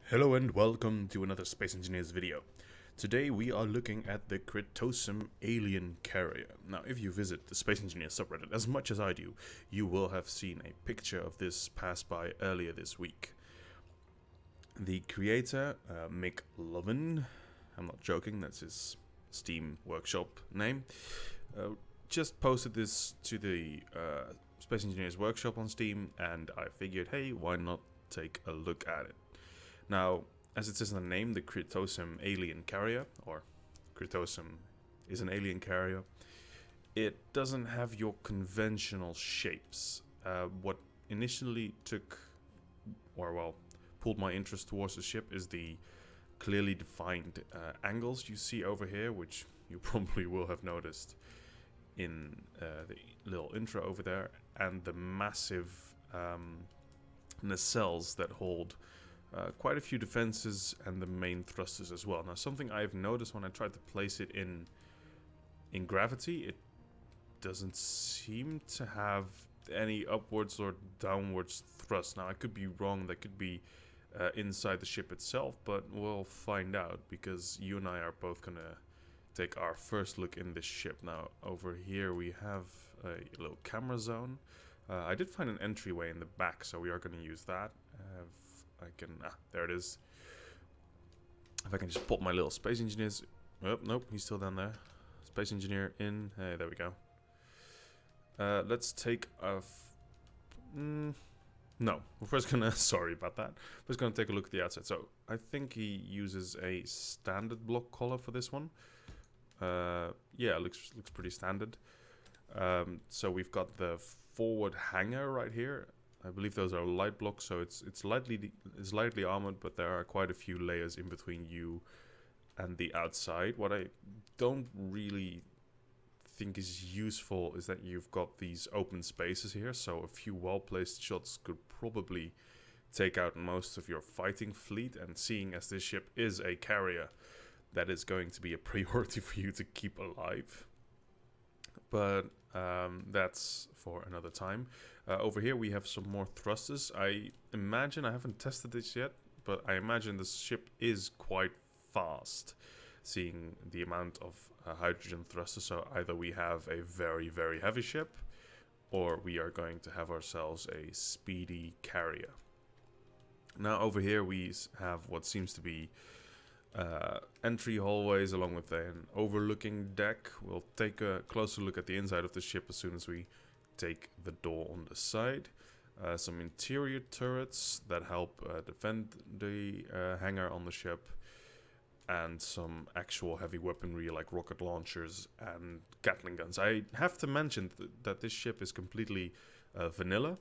Hello and welcome to another Space Engineers video. Today we are looking at the Critosum alien carrier. Now if you visit the Space Engineers subreddit as much as I do, you will have seen a picture of this pass by earlier this week. The creator, Mick Lovin, I'm not joking, that's his Steam workshop name, just posted this to the Space Engineers workshop on Steam, and I figured, hey, why not take a look at it. Now, as it says in the name, the Critosum alien carrier, or Critosum is an alien carrier, it doesn't have your conventional shapes. What initially pulled my interest towards the ship is the clearly defined angles you see over here, which you probably will have noticed in the little intro over there, and the massive nacelles that hold quite a few defenses and the main thrusters as well. Now, something I've noticed when I tried to place it in gravity, it doesn't seem to have any upwards or downwards thrust. Now, I could be wrong. That could be inside the ship itself, but we'll find out because you and I are both gonna take our first look in this ship. Now, over here we have a little camera zone. I did find an entryway in the back, so we are going to use that. There it is. If I can just pop my little Space Engineers. Oh, nope, he's still down there. Space Engineer in. Hey, there we go. Let's take a. No, we're first gonna. Sorry about that. We're just gonna take a look at the outside. So I think he uses a standard block collar for this one. Yeah, it looks pretty standard. So we've got the forward hangar right here. I believe those are light blocks, so it's lightly armored, but there are quite a few layers in between you and the outside. What I don't really think is useful is that you've got these open spaces here, so a few well-placed shots could probably take out most of your fighting fleet, and seeing as this ship is a carrier, that is going to be a priority for you to keep alive. But that's for another time. Over here we have some more thrusters. I imagine, I haven't tested this yet, but I imagine this ship is quite fast, seeing the amount of hydrogen thrusters. So either we have a very, very heavy ship, or we are going to have ourselves a speedy carrier. Now over here we have what seems to be entry hallways along with an overlooking deck. We'll take a closer look at the inside of the ship as soon as we take the door on the side. Some interior turrets that help defend the hangar on the ship, and some actual heavy weaponry like rocket launchers and Gatling guns. I have to mention that this ship is completely vanilla.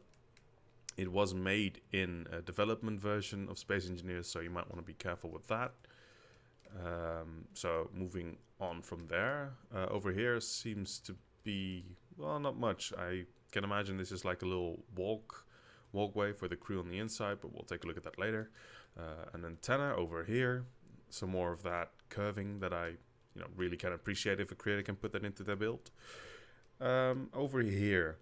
It was made in a development version of Space Engineers, so you might want to be careful with that. So moving on from there, over here seems to be, well, not much. I can imagine this is like a little walkway for the crew on the inside, but we'll take a look at that later. An antenna over here, some more of that curving that I really can appreciate if a creator can put that into their build. Over here,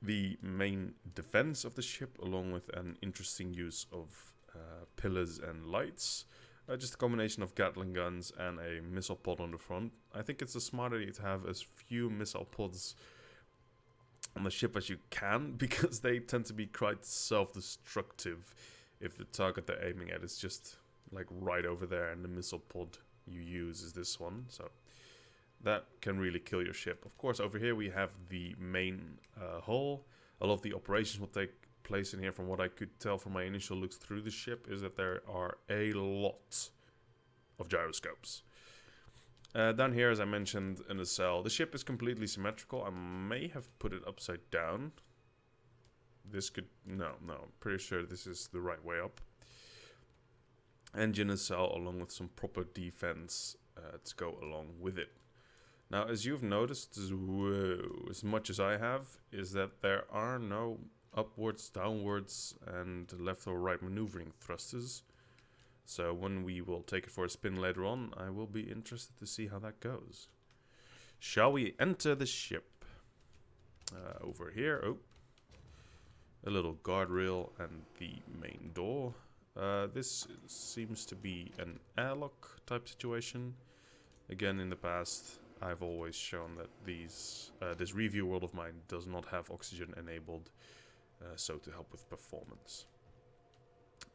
the main defense of the ship, along with an interesting use of pillars and lights. Just a combination of Gatling guns and a missile pod on the front. I think it's a smart idea to have as few missile pods on the ship as you can, because they tend to be quite self-destructive if the target they're aiming at is just like right over there, and the missile pod you use is this one. So that can really kill your ship. Of course, over here we have the main hull. A lot of the operations will take place in here. From what I could tell from my initial looks through the ship, is that there are a lot of gyroscopes. Down here, as I mentioned, in the cell, the ship is completely symmetrical. I may have put it upside down. This could... No, I'm pretty sure this is the right way up. Engine nacelle, along with some proper defense to go along with it. Now, as you've noticed, as much as I have, is that there are no upwards, downwards, and left or right maneuvering thrusters. So when we will take it for a spin later on, I will be interested to see how that goes. Shall we enter the ship? Over here, a little guardrail and the main door. This seems to be an airlock type situation. Again, in the past, I've always shown that this review world of mine does not have oxygen enabled, so to help with performance.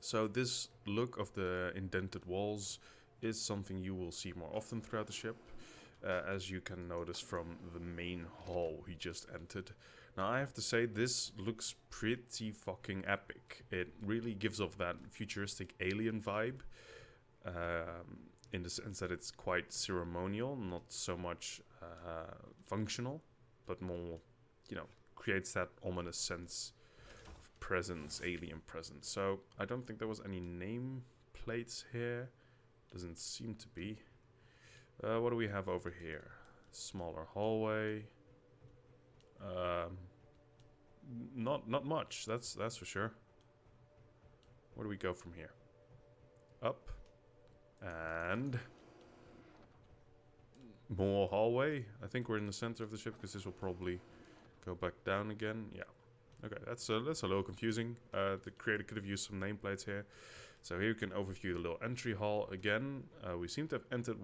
So this look of the indented walls is something you will see more often throughout the ship, as you can notice from the main hall we just entered. Now I have to say, this looks pretty fucking epic. It really gives off that futuristic alien vibe, in the sense that it's quite ceremonial, not so much functional, but more, you know, creates that ominous sense of presence, alien presence. So I don't think there was any name plates here. Doesn't seem to be. What do we have over here? Smaller hallway. Not much. That's for sure. Where do we go from here? Up. And more hallway. I think we're in the center of the ship because this will probably go back down again. Yeah. Okay, that's a little confusing. The creator could have used some nameplates here. So here you can overview the little entry hall again. We seem to have entered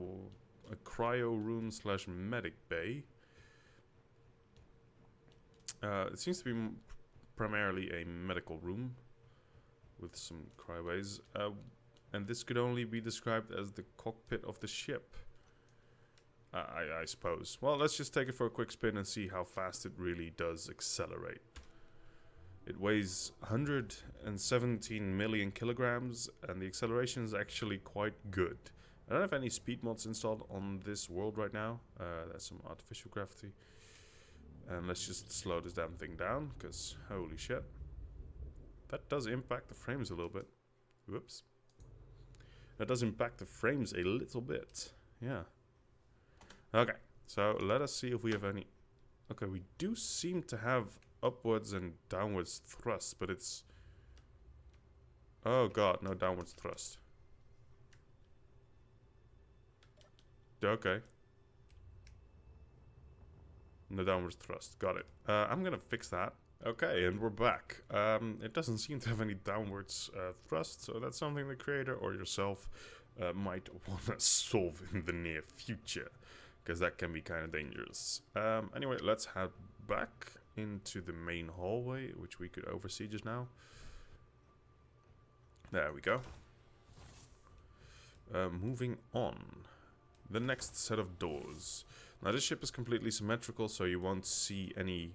a cryo room / medic bay. It seems to be primarily a medical room with some cryobays. And this could only be described as the cockpit of the ship, I suppose. Well, let's just take it for a quick spin and see how fast it really does accelerate. It weighs 117 million kilograms, and the acceleration is actually quite good. I don't have any speed mods installed on this world right now. There's some artificial gravity. And let's just slow this damn thing down, because holy shit. That does impact the frames a little bit. Whoops. That does impact the frames a little bit. Yeah. Okay, so let us see if we have any... Okay, we do seem to have upwards and downwards thrust, but it's... Oh god, no downwards thrust. Okay. No downwards thrust, got it. I'm gonna fix that. Okay, and we're back. It doesn't seem to have any downwards thrust, so that's something the creator or yourself might want to solve in the near future, because that can be kind of dangerous. Anyway, let's head back into the main hallway, which we could oversee just now. There we go. Moving on. The next set of doors. Now this ship is completely symmetrical, so you won't see any...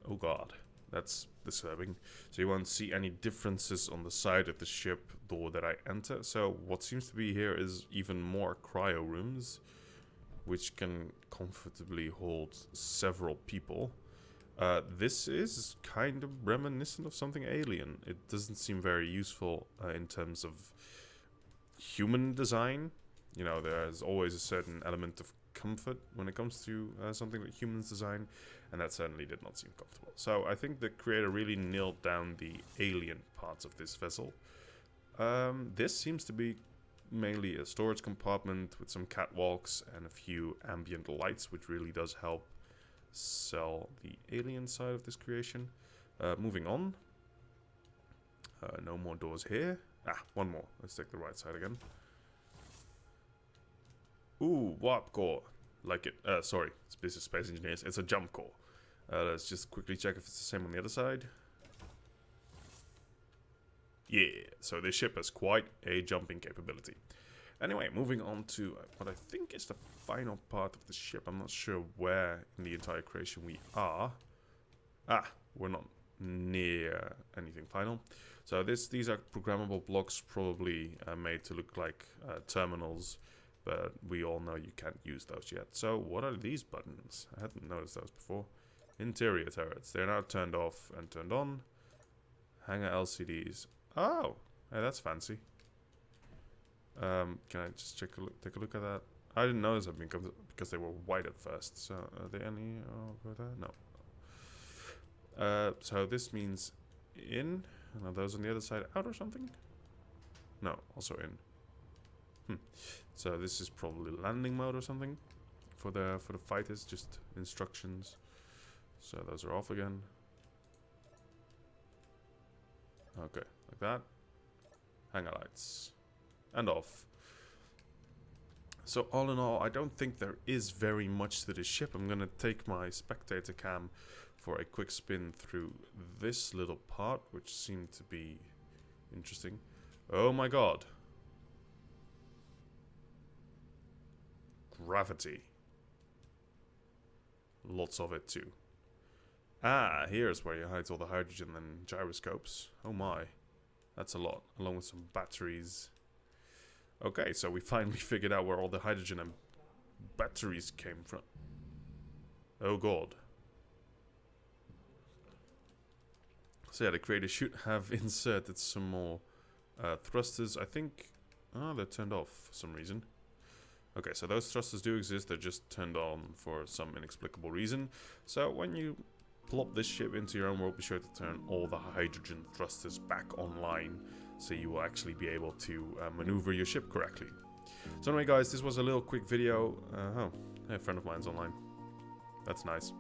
Oh god, that's disturbing. So you won't see any differences on the side of the ship door that I enter. So what seems to be here is even more cryo rooms, which can comfortably hold several people. This is kind of reminiscent of something alien. It doesn't seem very useful in terms of human design. You know, there's always a certain element of comfort when it comes to something that humans design, and that certainly did not seem comfortable. So I think the creator really nailed down the alien parts of this vessel. This seems to be mainly a storage compartment with some catwalks and a few ambient lights, which really does help sell the alien side of this creation. Moving on. No more doors here. One more. Let's take the right side again. Ooh, warp core. Like it. Sorry, this is Space Engineers. It's a jump core. Let's just quickly check if it's the same on the other side. Yeah, so this ship has quite a jumping capability. Anyway, moving on to what I think is the final part of the ship. I'm not sure where in the entire creation we are. We're not near anything final. So these are programmable blocks, probably made to look like terminals, but we all know you can't use those yet. So what are these buttons? I hadn't noticed those before. Interior turrets. They're now turned off and turned on. Hangar LCDs. Oh, hey, that's fancy. Can I just take a look at that? I didn't notice that because they were white at first. So are there any over there? No. So this means in. And are those on the other side out or something? No, also in. So this is probably landing mode or something for the fighters. Just instructions. So those are off again. Okay, like that. Hangar lights. And off. So all in all, I don't think there is very much to the ship. I'm gonna take my spectator cam for a quick spin through this little part, which seemed to be interesting. Oh my god. Gravity. Lots of it too. Ah, here's where you hide all the hydrogen and gyroscopes. Oh my. That's a lot, along with some batteries. Okay, so we finally figured out where all the hydrogen and batteries came from. Oh god. So yeah, the creator should have inserted some more thrusters. I think... Oh, they're turned off for some reason. Okay, so those thrusters do exist. They're just turned on for some inexplicable reason. So when you plop this ship into your own world, be sure to turn all the hydrogen thrusters back online, so you will actually be able to maneuver your ship correctly. So anyway guys, this was a little quick video. Oh, a friend of mine's online. That's nice.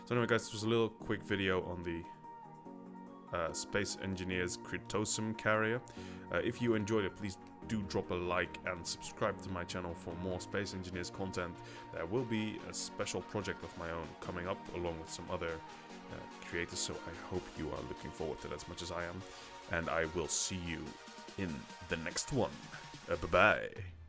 So anyway guys, this was a little quick video on the Space Engineers Critosum carrier. If you enjoyed it, please do drop a like and subscribe to my channel for more Space Engineers content. There will be a special project of my own coming up along with some other creators, so I hope you are looking forward to that as much as I am. And I will see you in the next one. Bye-bye.